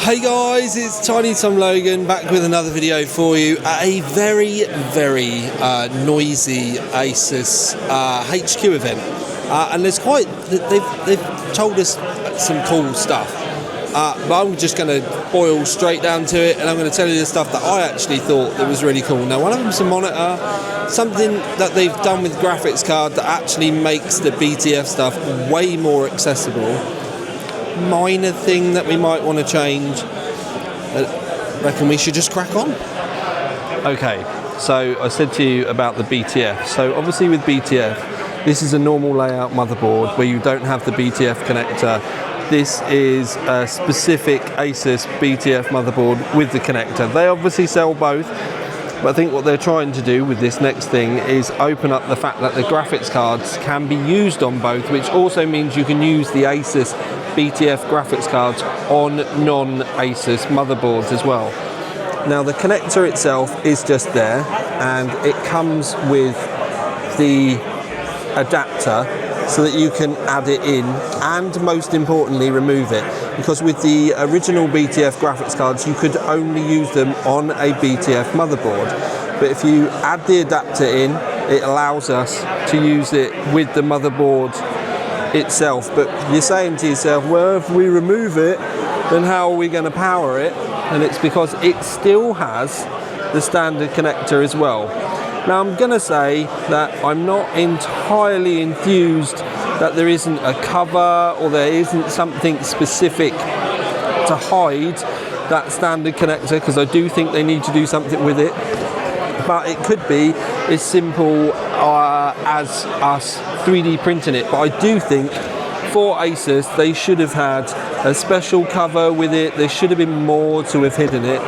Hey guys, it's Tiny Tom Logan back with another video for you at a very noisy ASUS HQ event, and there's they've told us some cool stuff, but I'm just going to boil straight down to it, and I'm going to tell you the stuff that I actually thought that was really cool. Now, one of them's a monitor, something that they've done with graphics card that actually makes the BTF stuff way more accessible. Minor thing that we might want to change. I reckon we should just crack on. Okay, so I said to you about the BTF. So obviously with BTF, this is a normal layout motherboard where you don't have the BTF connector. This is a specific ASUS BTF motherboard with the connector. They obviously sell both, but I think what they're trying to do with this next thing is open up the fact that the graphics cards can be used on both, which also means you can use the ASUS BTF graphics cards on non-ASUS motherboards as well. Now the connector itself is just there, and it comes with the adapter so that you can add it in and, most importantly, remove it, because with the original BTF graphics cards you could only use them on a BTF motherboard, but if you add the adapter in, it allows us to use it with the motherboard itself. But you're saying to yourself, well, if we remove it, then how are we going to power it? And it's because it still has the standard connector as well. Now I'm going to say that I'm not entirely enthused that there isn't a cover or there isn't something specific to hide that standard connector, because I do think they need to do something with it. But it could be as simple as us 3D printing it. But I do think for ASUS they should have had a special cover with it. There should have been more to have hidden it.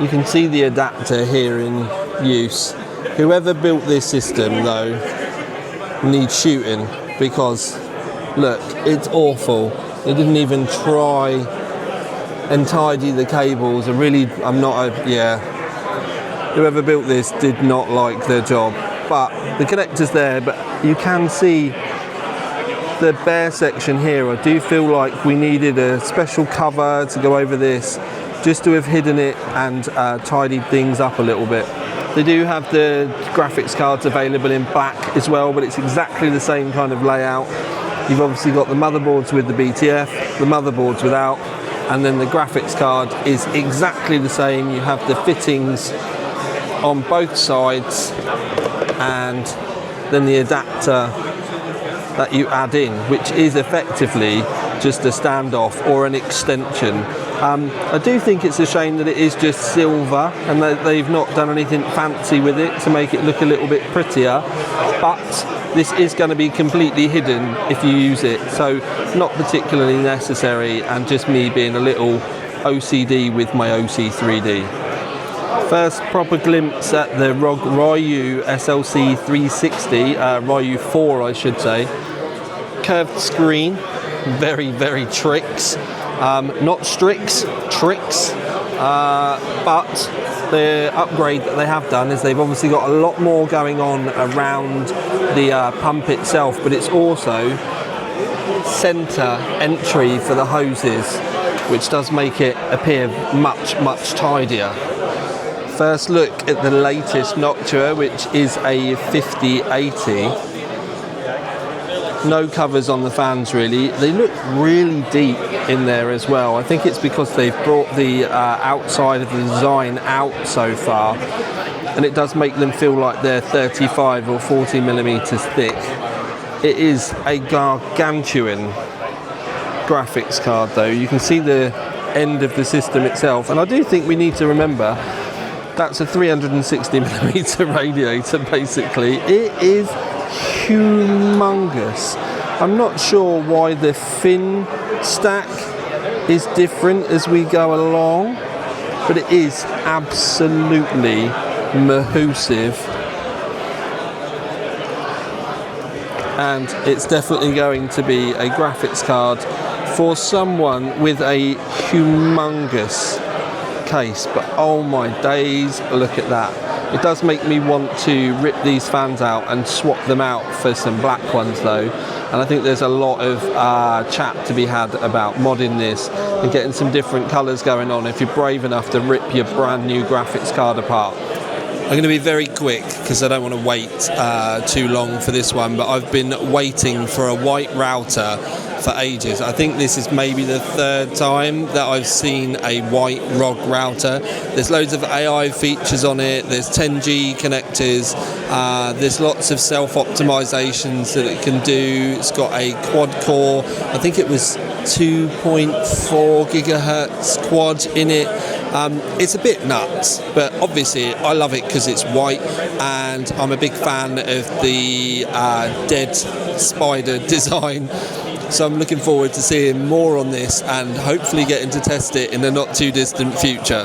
You can see the adapter here in use. Whoever built this system though needs shooting, because look, it's awful. They didn't even try and tidy the cables. Whoever built this did not like their job. But the connector's there, but you can see the bare section here. I do feel like we needed a special cover to go over this, just to have hidden it and tidied things up a little bit. They do have the graphics cards available in black as well, but it's exactly the same kind of layout. You've obviously got the motherboards with the BTF, the motherboards without, and then the graphics card is exactly the same. You have the fittings on both sides, and then the adapter that you add in, which is effectively just a standoff or an extension. I do think it's a shame that it is just silver and that they've not done anything fancy with it to make it look a little bit prettier, but this is going to be completely hidden if you use it, so not particularly necessary, and just me being a little OCD with my OC3D. First proper glimpse at the Ryuo SLC 360, Ryuo 4 I should say. Curved screen, very tricks. Not Strix, tricks. But the upgrade that they have done is they've obviously got a lot more going on around the pump itself, but it's also center entry for the hoses, which does make it appear much tidier. First look at the latest Noctua, which is a 5080. No covers on the fans really. They look really deep in there as well. I think it's because they've brought the outside of the design out so far, and it does make them feel like they're 35 or 40 millimeters thick. It is a gargantuan graphics card though. You can see the end of the system itself, and I do think we need to remember that's a 360 millimeter radiator basically. It is humongous. I'm not sure why the fin stack is different as we go along, but it is absolutely massive, and it's definitely going to be a graphics card for someone with a humongous case. But oh my days, look at that. It does make me want to rip these fans out and swap them out for some black ones though. and I think there's a lot of chat to be had about modding this and getting some different colours going on if you're brave enough to rip your brand new graphics card apart. I'm going to be very quick because I don't want to wait too long for this one, but I've been waiting for a white router for ages. I think this is maybe the third time that I've seen a white ROG router. There's loads of AI features on it, there's 10G connectors, there's lots of self-optimizations that it can do. It's got a quad core, I think it was 2.4 gigahertz quad in it. It's a bit nuts, but obviously I love it because it's white, and I'm a big fan of the dead spider design. So I'm looking forward to seeing more on this and hopefully getting to test it in the not too distant future.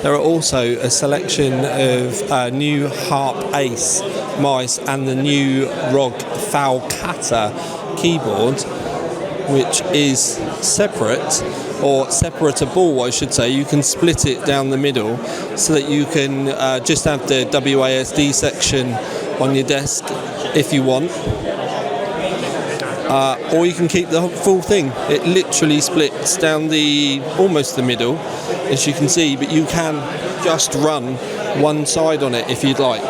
There are also a selection of new Harp Ace mice and the new ROG Falcata keyboard, which is separate, or separatable I should say. You can split it down the middle so that you can just have the WASD section on your desk if you want, or you can keep the full thing. It literally splits down almost the middle, as you can see, but you can just run one side on it if you'd like.